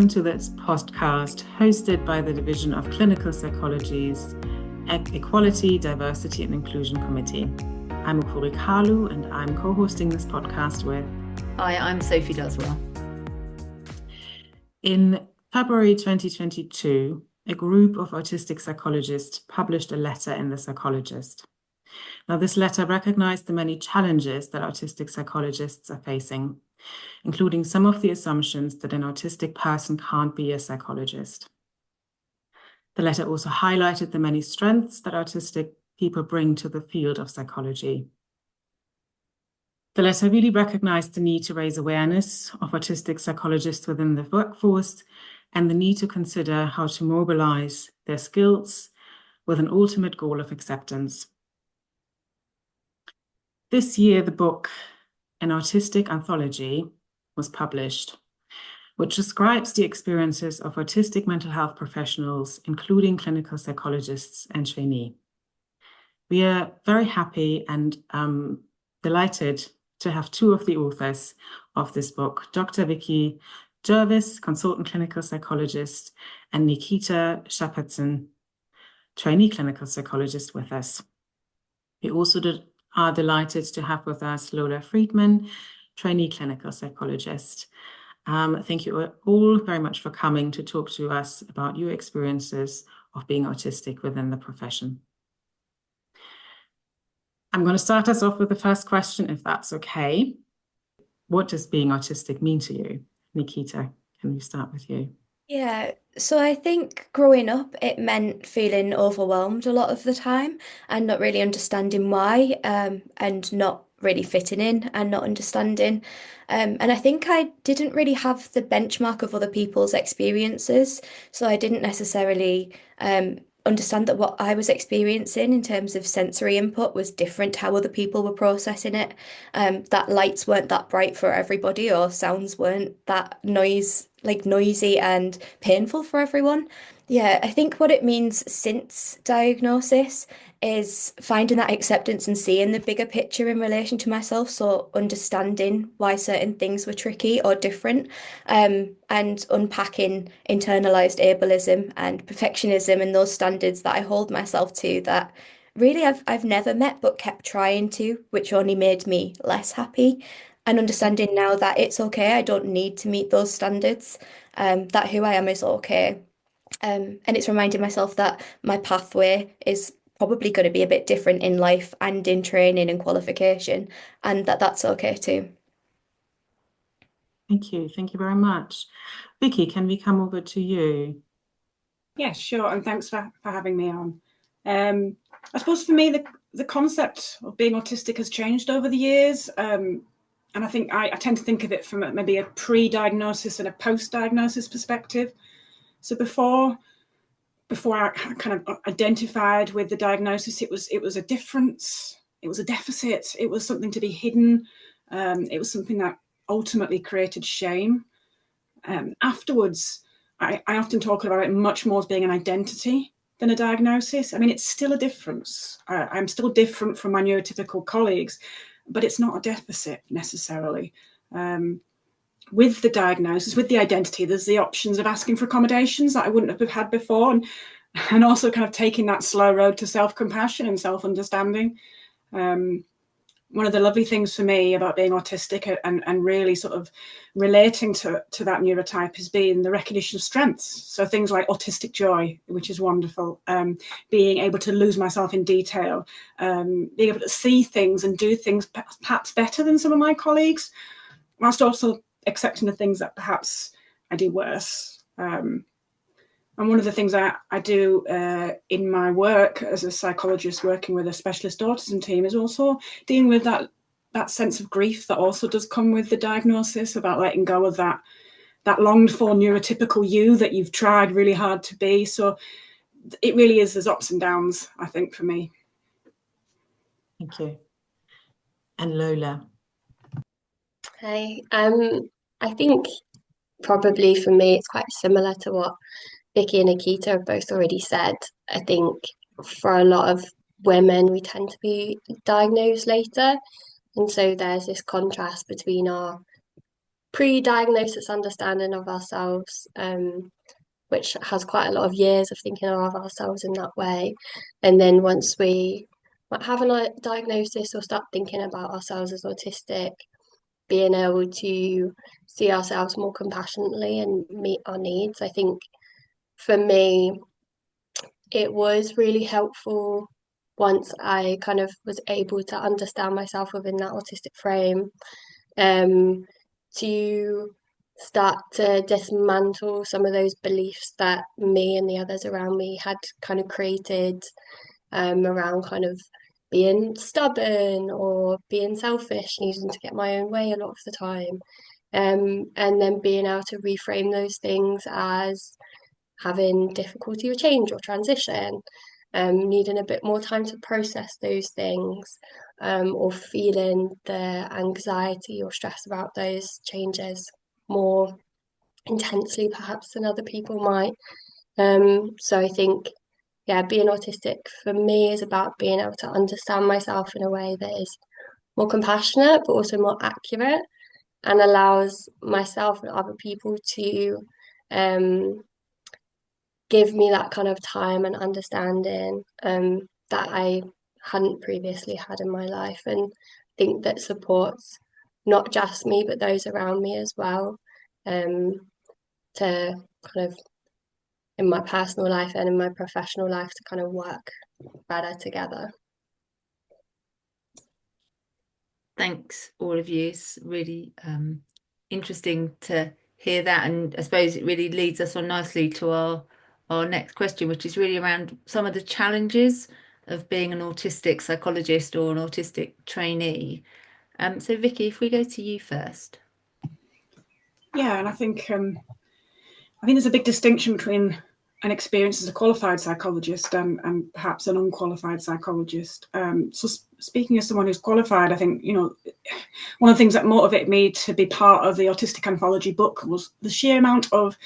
welcome to this podcast hosted by the Division of Clinical Psychology's Equality, Diversity and Inclusion Committee. I'm Ukuri Kalu and I'm co-hosting this podcast with... Hi, I'm Sophie Doswell. In February 2022, a group of autistic psychologists published a letter in The Psychologist. Now, this letter recognized the many challenges that autistic psychologists are facing, including some of the assumptions that an autistic person can't be a psychologist. The letter also highlighted the many strengths that autistic people bring to the field of psychology. The letter really recognized the need to raise awareness of autistic psychologists within the workforce and the need to consider how to mobilize their skills with an ultimate goal of acceptance. This year, the book, An Autistic Anthology, was published, which describes the experiences of autistic mental health professionals, including clinical psychologists and trainee. We are very happy and delighted to have two of the authors of this book, Dr. Vicky Jervis, consultant clinical psychologist, and Nikita Shapatson, trainee clinical psychologist, with us. We also are delighted to have with us Lola Friedman, trainee clinical psychologist. Thank you all very much for coming to talk to us about your experiences of being autistic within the profession. I'm going to start us off with the first question, if that's okay. What does being autistic mean to you? Nikita, can we start with you? Yeah, so I think growing up, it meant feeling overwhelmed a lot of the time and not really understanding why, and not really fitting in and not understanding. And I think I didn't really have the benchmark of other people's experiences, so I didn't necessarily understand that what I was experiencing in terms of sensory input was different to how other people were processing it. That lights weren't that bright for everybody, or sounds weren't that noisy and painful for everyone. Yeah, I think what it means since diagnosis is finding that acceptance and seeing the bigger picture in relation to myself. So understanding why certain things were tricky or different, and unpacking internalized ableism and perfectionism and those standards that I hold myself to that really I've never met but kept trying to, which only made me less happy. And understanding now that it's okay, I don't need to meet those standards, that who I am is okay. And it's reminding myself that my pathway is probably going to be a bit different in life and in training and qualification, and that's okay too. Thank you. Thank you very much. Vicky, can we come over to you? Yeah, sure. And thanks for having me on. I suppose for me, the concept of being autistic has changed over the years. And I think I tend to think of it from maybe a pre-diagnosis and a post-diagnosis perspective. So before I kind of identified with the diagnosis, it was a difference, it was a deficit, it was something to be hidden, it was something that ultimately created shame. Afterwards, I often talk about it much more as being an identity than a diagnosis. I mean, it's still a difference. I'm still different from my neurotypical colleagues, but it's not a deficit necessarily. With the diagnosis, with the identity, there's the options of asking for accommodations that I wouldn't have had before, and also kind of taking that slow road to self-compassion and self-understanding. One of the lovely things for me about being autistic and really sort of relating to that neurotype has been the recognition of strengths. So things like autistic joy, which is wonderful, being able to lose myself in detail, being able to see things and do things perhaps better than some of my colleagues, whilst also accepting the things that perhaps I do worse. And one of the things I do in my work as a psychologist working with a specialist autism team is also dealing with that sense of grief that also does come with the diagnosis, about letting go of that longed for neurotypical you that you've tried really hard to be. So it really is, there's ups and downs, I think, for me. Thank you. And Lola. Hey, I think probably for me it's quite similar to what Vicky and Nikita have both already said. I think for a lot of women, we tend to be diagnosed later. And so there's this contrast between our pre-diagnosis understanding of ourselves, which has quite a lot of years of thinking of ourselves in that way. And then once we have a diagnosis or start thinking about ourselves as autistic, being able to see ourselves more compassionately and meet our needs. I think for me, it was really helpful once I kind of was able to understand myself within that autistic frame, to start to dismantle some of those beliefs that me and the others around me had kind of created, around kind of being stubborn or being selfish, needing to get my own way a lot of the time. And then being able to reframe those things as having difficulty with change or transition, needing a bit more time to process those things, or feeling the anxiety or stress about those changes more intensely perhaps than other people might. So I think, yeah, being autistic for me is about being able to understand myself in a way that is more compassionate but also more accurate, and allows myself and other people to um, give me that kind of time and understanding, that I hadn't previously had in my life, and think that supports not just me but those around me as well, um, to kind of in my personal life and in my professional life to kind of work better together. Thanks, all of you. It's really interesting to hear that, and I suppose it really leads us on nicely to our next question, which is really around some of the challenges of being an autistic psychologist or an autistic trainee. So Vicky, if we go to you first. Yeah, and I think there's a big distinction between an experience as a qualified psychologist and perhaps an unqualified psychologist. So speaking as someone who's qualified, I think, one of the things that motivated me to be part of the Autistic Anthology book was the sheer amount of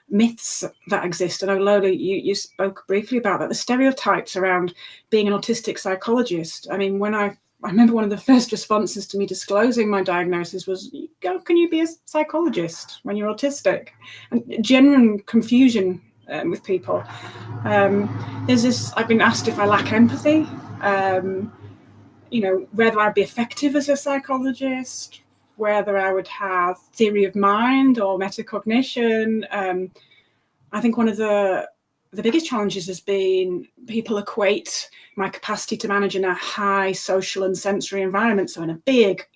myths that exist. And I know, Lola, you spoke briefly about that, the stereotypes around being an autistic psychologist. I mean, when I remember one of the first responses to me disclosing my diagnosis was, can you be a psychologist when you're autistic? And genuine confusion with people. There's this, I've been asked if I lack empathy, whether I'd be effective as a psychologist, whether I would have theory of mind or metacognition. I think one of the biggest challenges has been people equate my capacity to manage in a high social and sensory environment. So in a big,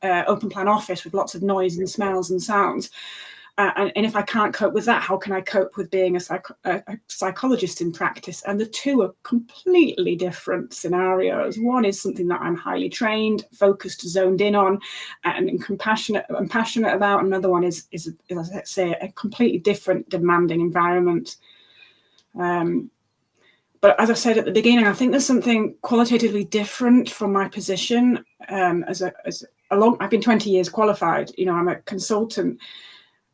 open plan office with lots of noise and smells and sounds. And if I can't cope with that, how can I cope with being a psychologist in practice? And the two are completely different scenarios. One is something that I'm highly trained, focused, zoned in on, and compassionate and passionate about. Another one is as I say, a completely different, demanding environment. But as I said at the beginning, I think there's something qualitatively different from my position. I've been 20 years qualified. I'm a consultant.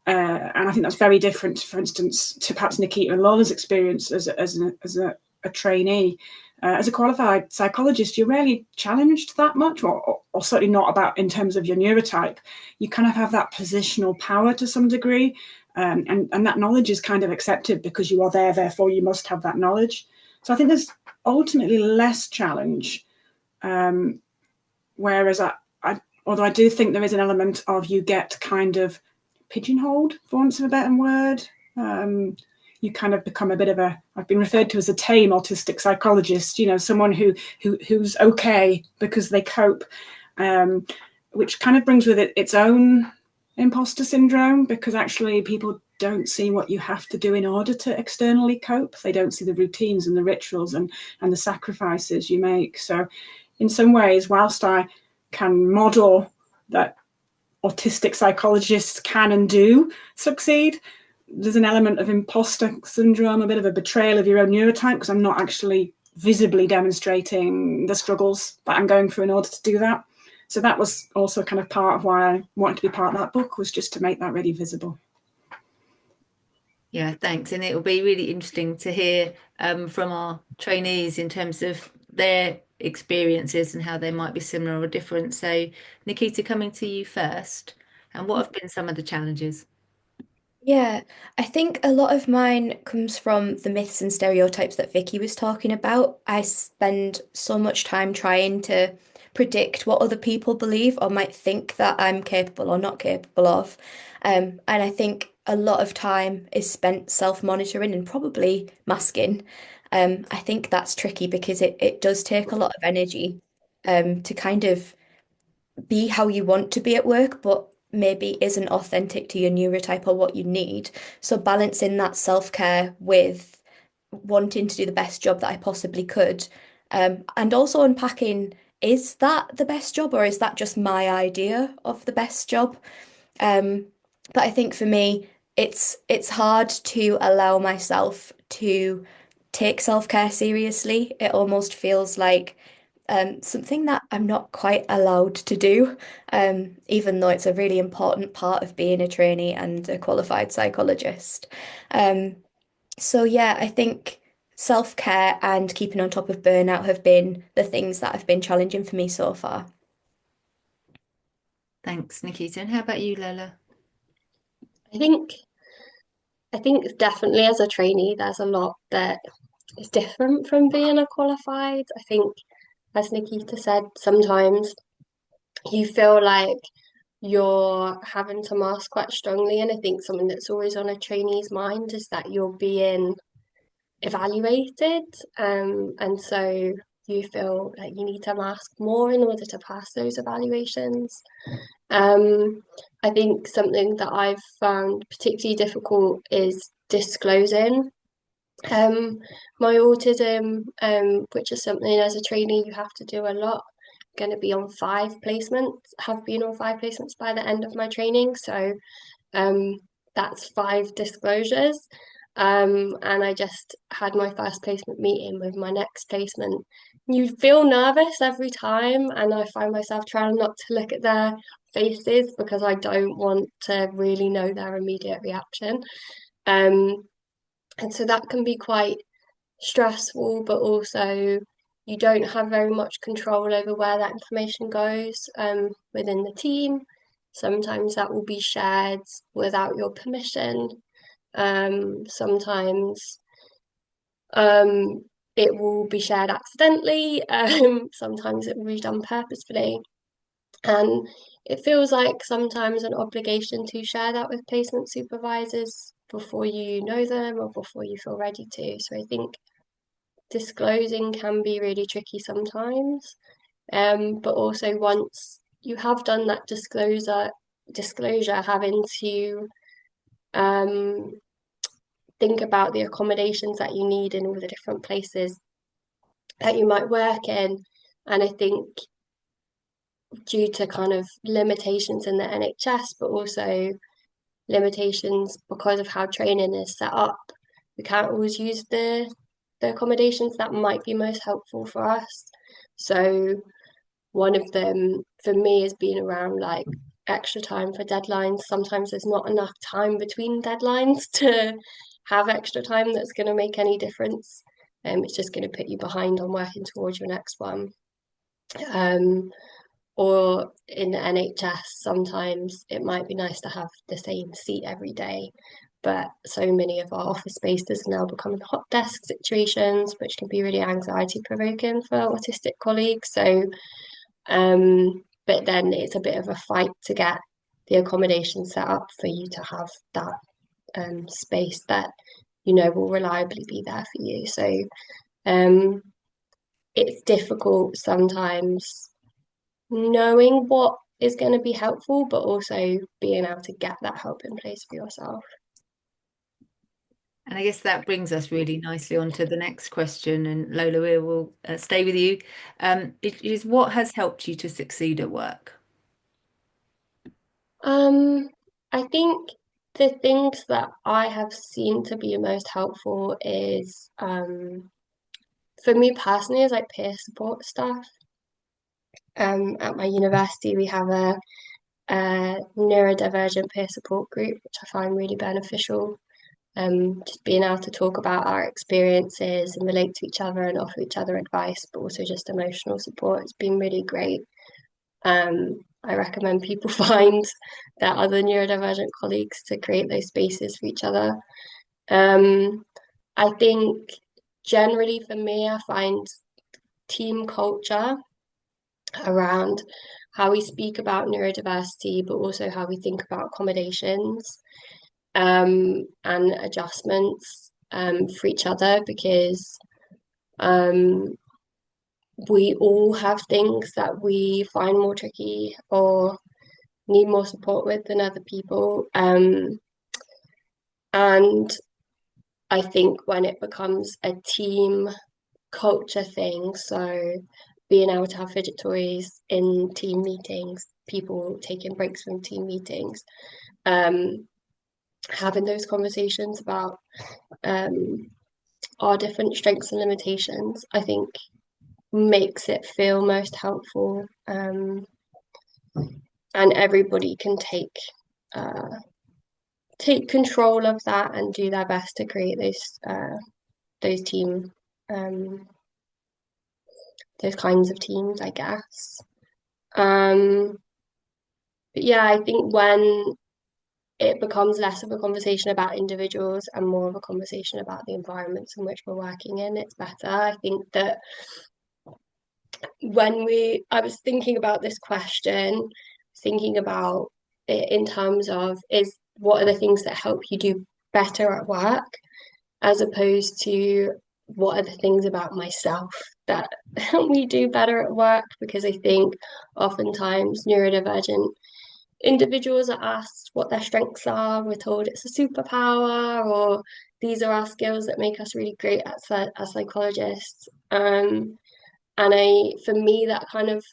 And I think that's very different, for instance, to perhaps Nikita and Lola's experience as a trainee. As a qualified psychologist, you're rarely challenged that much, or certainly not about in terms of your neurotype. You kind of have that positional power to some degree, and that knowledge is kind of accepted because you are there, therefore you must have that knowledge. So I think there's ultimately less challenge, whereas although I do think there is an element of you get kind of pigeonholed, for want of a better word. You kind of become a bit of I've been referred to as a tame autistic psychologist, someone who's okay because they cope, which kind of brings with it its own imposter syndrome, because actually people don't see what you have to do in order to externally cope. They don't see the routines and the rituals and the sacrifices you make. So in some ways, whilst I can model that autistic psychologists can and do succeed, there's an element of imposter syndrome, a bit of a betrayal of your own neurotype, because I'm not actually visibly demonstrating the struggles that I'm going through in order to do that. So that was also kind of part of why I wanted to be part of that book, was just to make that really visible. Yeah, thanks. And it will be really interesting to hear from our trainees in terms of their experiences and how they might be similar or different. So Nikita, coming to you first, and what have been some of the challenges? Yeah, I think a lot of mine comes from the myths and stereotypes that Vicky was talking about. I spend so much time trying to predict what other people believe or might think that I'm capable or not capable of. And I think a lot of time is spent self-monitoring and probably masking. I think that's tricky because it does take a lot of energy to kind of be how you want to be at work, but maybe isn't authentic to your neurotype or what you need. So balancing that self-care with wanting to do the best job that I possibly could, and also unpacking, is that the best job or is that just my idea of the best job? Um, but I think for me, it's hard to allow myself to take self-care seriously. It almost feels like something that I'm not quite allowed to do, even though it's a really important part of being a trainee and a qualified psychologist. Um, so yeah, I think self-care and keeping on top of burnout have been the things that have been challenging for me so far. Thanks, Nikita. And how about you, Lola? I think definitely as a trainee, there's a lot that is different from being a qualified. I think, as Nikita said, sometimes you feel like you're having to mask quite strongly, and I think something that's always on a trainee's mind is that you're being evaluated, and so you feel like you need to mask more in order to pass those evaluations. I think something that I've found particularly difficult is disclosing my autism, which is something as a trainee you have to do a lot. Going to be on 5 placements, have been on 5 placements by the end of my training. So that's 5 disclosures. And I just had my first placement meeting with my next placement. You feel nervous every time, and I find myself trying not to look at their faces because I don't want to really know their immediate reaction. And so that can be quite stressful, but also you don't have very much control over where that information goes within the team. Sometimes that will be shared without your permission. Sometimes it will be shared accidentally. Sometimes it will be done purposefully. And it feels like sometimes an obligation to share that with placement supervisors before you know them or before you feel ready to. So I think disclosing can be really tricky sometimes. But also once you have done that disclosure, having to think about the accommodations that you need in all the different places that you might work in. And I think due to kind of limitations in the NHS, but also limitations because of how training is set up, we can't always use the accommodations that might be most helpful for us. So one of them for me is being around like extra time for deadlines. Sometimes there's not enough time between deadlines to have extra time that's going to make any difference. It's just going to put you behind on working towards your next one. Or in the NHS, sometimes it might be nice to have the same seat every day. But so many of our office spaces are now becoming hot desk situations, which can be really anxiety provoking for autistic colleagues. So, but then it's a bit of a fight to get the accommodation set up for you to have that space that you know will reliably be there for you. So, it's difficult sometimes knowing what is going to be helpful, but also being able to get that help in place for yourself. And I guess that brings us really nicely on to the next question. And Lola, we will stay with you. It is, what has helped you to succeed at work? I think the things that I have seen to be most helpful is, for me personally, is like peer support stuff. At my university, we have a neurodivergent peer support group, which I find really beneficial. Just being able to talk about our experiences and relate to each other and offer each other advice, but also just emotional support has been really great. And I recommend people find their other neurodivergent colleagues to create those spaces for each other. I think generally for me, I find team culture around how we speak about neurodiversity, but also how we think about accommodations and adjustments for each other, because we all have things that we find more tricky or need more support with than other people. And I think when it becomes a team culture thing, so being able to have fidget toys in team meetings, people taking breaks from team meetings, having those conversations about our different strengths and limitations, I think makes it feel most helpful. And everybody can take control of that and do their best to create those team those kinds of teams, I guess. But yeah, I think when it becomes less of a conversation about individuals and more of a conversation about the environments in which we're working in, it's better. I think that I was thinking about this question, thinking about it in terms of what are the things that help you do better at work, as opposed to what are the things about myself that help me do better at work, because I think oftentimes neurodivergent individuals are asked what their strengths are. We're told it's a superpower, or these are our skills that make us really great as psychologists. And for me, that kind of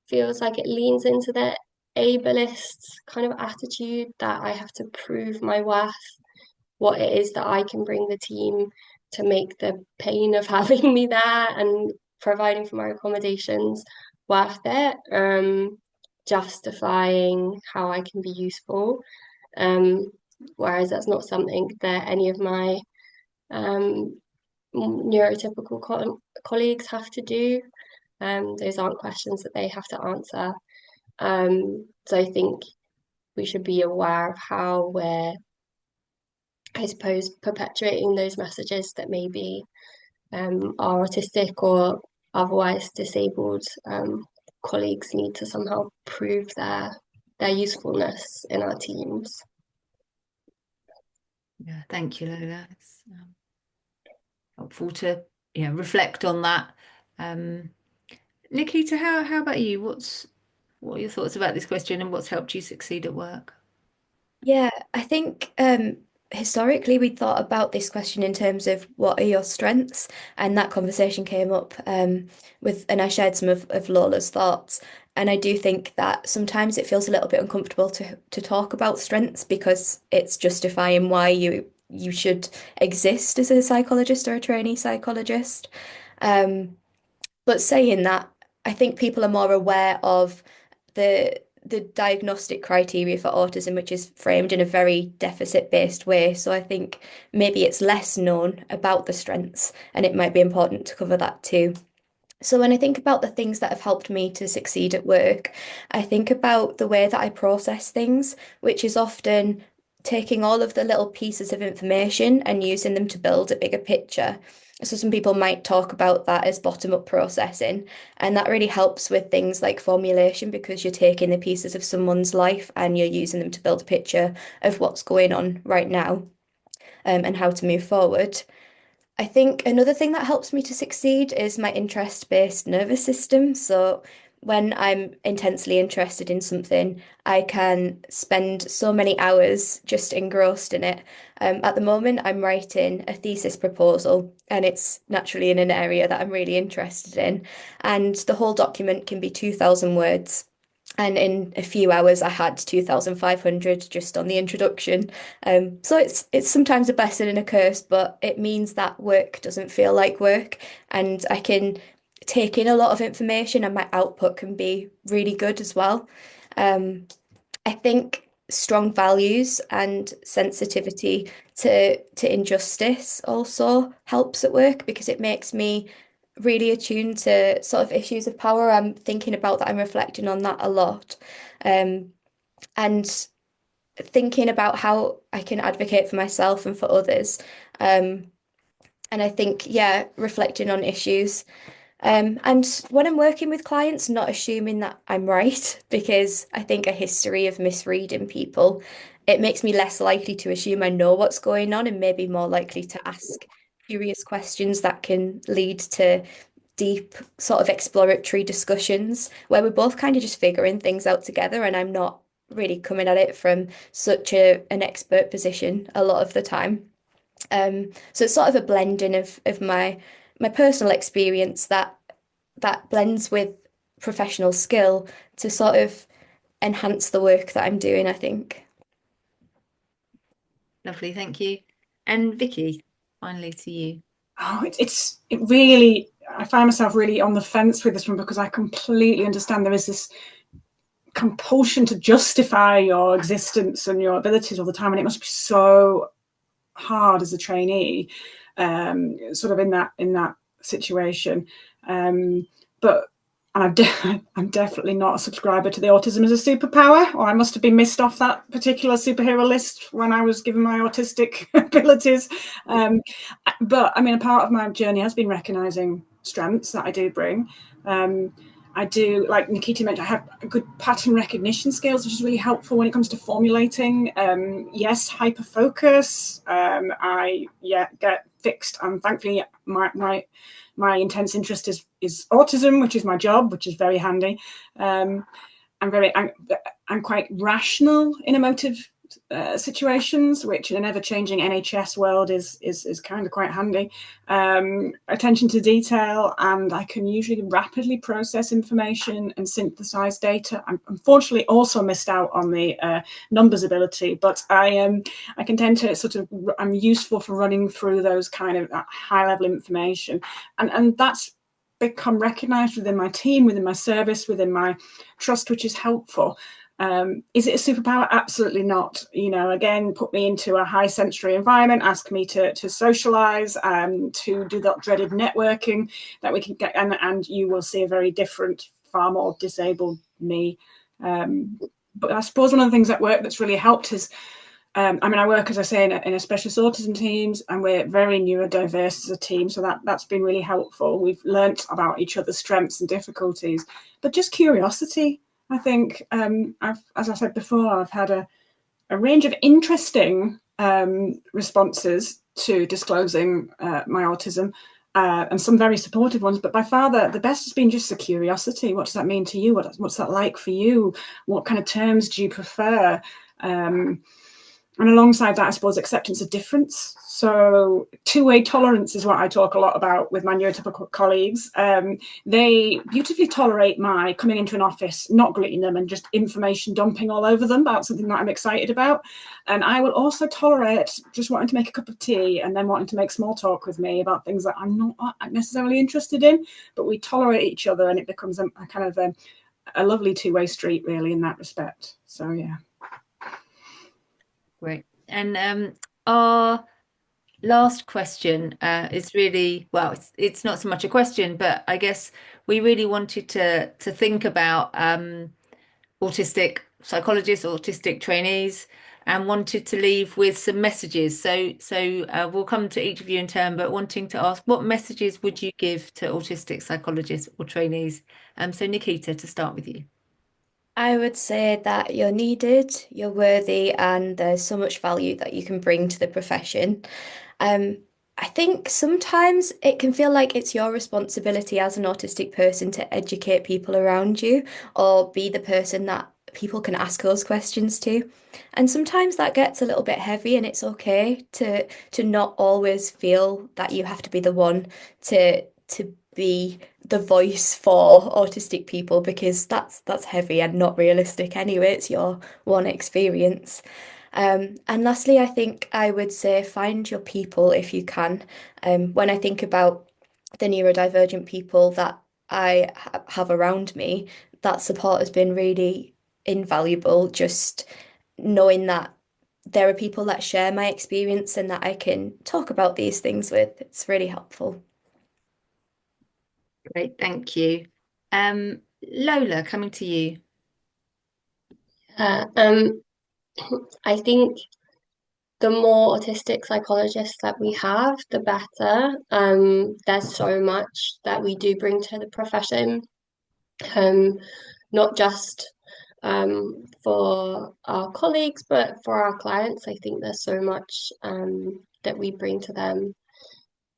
feels like it leans into the ableist kind of attitude that I have to prove my worth, what it is that I can bring the team to make the pain of having me there and providing for my accommodations worth it, justifying how I can be useful. Whereas that's not something that any of my neurotypical colleagues have to do. Those aren't questions that they have to answer. So I think we should be aware of how we're, I suppose, perpetuating those messages that maybe our autistic or otherwise disabled colleagues need to somehow prove their usefulness in our teams. Yeah, thank you, Lola. It's helpful to reflect on that. Nikita, how about you? What are your thoughts about this question, and what's helped you succeed at work? Yeah, I think historically we thought about this question in terms of what are your strengths, and that conversation came up and I shared some of Lola's thoughts. And I do think that sometimes it feels a little bit uncomfortable to talk about strengths because it's justifying why you should exist as a psychologist or a trainee psychologist. But saying that, I think people are more aware of the diagnostic criteria for autism, which is framed in a very deficit-based way. So I think maybe it's less known about the strengths, and it might be important to cover that too. So when I think about the things that have helped me to succeed at work, I think about the way that I process things, which is often taking all of the little pieces of information and using them to build a bigger picture. So some people might talk about that as bottom-up processing, and that really helps with things like formulation because you're taking the pieces of someone's life and you're using them to build a picture of what's going on right now, and how to move forward. I think another thing that helps me to succeed is my interest-based nervous system. So when I'm intensely interested in something, I can spend so many hours just engrossed in it. At the moment, I'm writing a thesis proposal, and it's naturally in an area that I'm really interested in. And the whole document can be 2,000 words. And in a few hours, I had 2,500 just on the introduction. So it's sometimes a blessing and a curse, but it means that work doesn't feel like work, and I can take in a lot of information, and my output can be really good as well. I think strong values and sensitivity to injustice also helps at work because it makes me really attuned to sort of issues of power. I'm thinking about that. I'm reflecting on that a lot. And thinking about how I can advocate for myself and for others. And I think, yeah, reflecting on issues. And when I'm working with clients, not assuming that I'm right, because I think a history of misreading people, it makes me less likely to assume I know what's going on and maybe more likely to ask curious questions that can lead to deep sort of exploratory discussions where we're both kind of just figuring things out together and I'm not really coming at it from such an expert position a lot of the time. So it's sort of a blending of my personal experience that blends with professional skill to sort of enhance the work that I'm doing, I think. Lovely, thank you. And Vicky, finally to you. Oh, it really, I find myself really on the fence with this one because I completely understand there is this compulsion to justify your existence and your abilities all the time, and it must be so hard as a trainee, sort of in that situation. But I'm definitely not a subscriber to the autism as a superpower, or I must have been missed off that particular superhero list when I was given my autistic abilities. But I mean, a part of my journey has been recognizing strengths that I do bring. I do, like Nikita mentioned, I have good pattern recognition skills, which is really helpful when it comes to formulating. Yes, hyper focus. I get fixed. And thankfully, my intense interest is autism, which is my job, which is very handy. I'm quite rational in emotive situations, which in an ever-changing NHS world is kind of quite handy. Attention to detail, and I can usually rapidly process information and synthesize data. I'm unfortunately also missed out on the numbers ability, but I can tend to I'm useful for running through those kind of high-level information, and that's become recognized within my team, within my service, within my trust, which is helpful. Is it a superpower? Absolutely not. Again, put me into a high sensory environment, ask me to socialize, to do that dreaded networking that we can get, and you will see a very different, far more disabled me. But I suppose one of the things at work that's really helped is, I work, as I say, in a specialist autism teams, and we're very neurodiverse as a team, so that's been really helpful. We've learnt about each other's strengths and difficulties, but just curiosity. I think, as I said before, I've had a range of interesting responses to disclosing my autism, and some very supportive ones. But by far, the best has been just the curiosity. What does that mean to you? What's that like for you? What kind of terms do you prefer? And alongside that, I suppose, acceptance of difference. So two-way tolerance is what I talk a lot about with my neurotypical colleagues. They beautifully tolerate my coming into an office, not greeting them and just information dumping all over them about something that I'm excited about. And I will also tolerate just wanting to make a cup of tea and then wanting to make small talk with me about things that I'm not necessarily interested in, but we tolerate each other, and it becomes a kind of a lovely two-way street, really, in that respect. So, yeah. Great. And our last question is really, well, it's not so much a question, but I guess we really wanted to think about autistic psychologists, autistic trainees, and wanted to leave with some messages. So we'll come to each of you in turn, but wanting to ask, what messages would you give to autistic psychologists or trainees? So Nikita, to start with you. I would say that you're needed, you're worthy, and there's so much value that you can bring to the profession. I think sometimes it can feel like it's your responsibility as an autistic person to educate people around you or be the person that people can ask those questions to. And sometimes that gets a little bit heavy, and it's okay to not always feel that you have to be the one to be the voice for autistic people, because that's heavy and not realistic anyway. It's your one experience. And lastly, I think I would say find your people if you can. When I think about the neurodivergent people that I have around me, that support has been really invaluable. Just knowing that there are people that share my experience and that I can talk about these things with, it's really helpful. Great, thank you. Lola, coming to you. I think the more autistic psychologists that we have, the better. There's so much that we do bring to the profession, not just for our colleagues, but for our clients. I think there's so much that we bring to them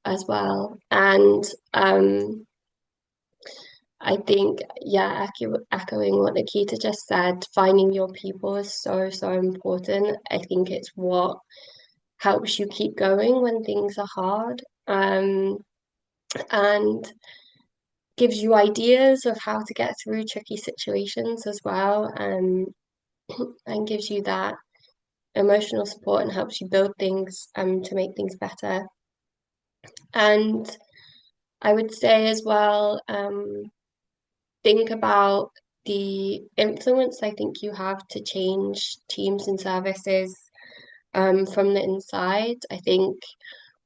as well. And I think, yeah, echoing what Nikita just said, finding your people is so, so important. I think it's what helps you keep going when things are hard, and gives you ideas of how to get through tricky situations as well, and gives you that emotional support and helps you build things to make things better. And I would say as well, think about the influence I think you have to change teams and services from the inside. I think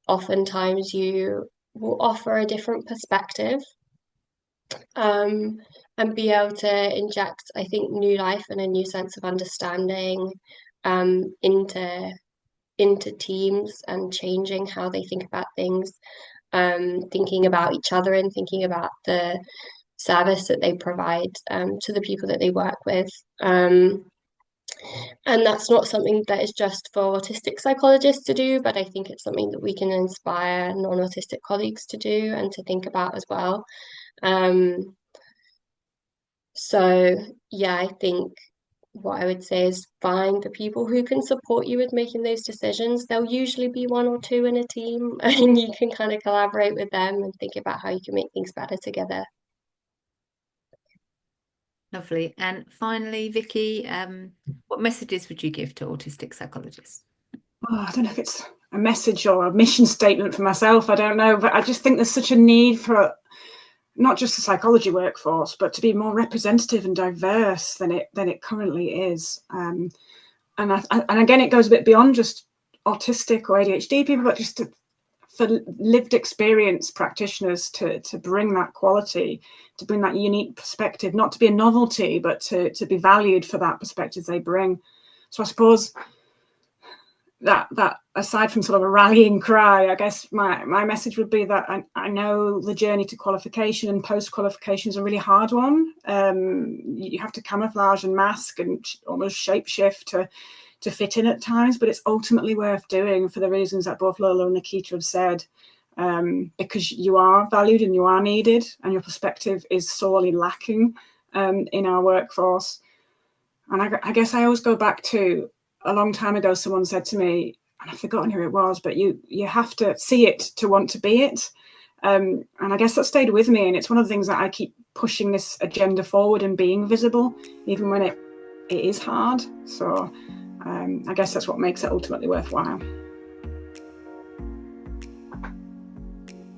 oftentimes you will offer a different perspective, and be able to inject, I think, new life and a new sense of understanding into teams and changing how they think about things, thinking about each other and thinking about the service that they provide to the people that they work with. And that's not something that is just for autistic psychologists to do, but I think it's something that we can inspire non-autistic colleagues to do and to think about as well. So yeah, I think what I would say is find the people who can support you with making those decisions. There'll usually be one or two in a team, and you can kind of collaborate with them and think about how you can make things better together. Lovely. And finally, Vicky, what messages would you give to autistic psychologists? Oh, I don't know if it's a message or a mission statement for myself, I don't know, but I just think there's such a need for not just the psychology workforce, but to be more representative and diverse than it currently is. And again, it goes a bit beyond just autistic or ADHD people, but just for lived experience practitioners to bring that quality, to bring that unique perspective, not to be a novelty, but to be valued for that perspective they bring. So I suppose that aside from sort of a rallying cry, I guess my message would be that I know the journey to qualification and post-qualification is a really hard one. You have to camouflage and mask and almost shapeshift to fit in at times, but it's ultimately worth doing for the reasons that both Lola and Nikita have said, because you are valued and you are needed, and your perspective is sorely lacking in our workforce. And I guess I always go back to a long time ago, someone said to me, and I've forgotten who it was, but you have to see it to want to be it. And I guess that stayed with me. And it's one of the things that I keep pushing this agenda forward and being visible, even when it is hard. So I guess that's what makes it ultimately worthwhile.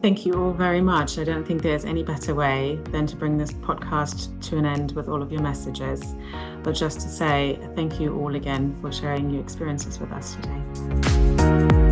Thank you all very much. I don't think there's any better way than to bring this podcast to an end with all of your messages, but just to say thank you all again for sharing your experiences with us today.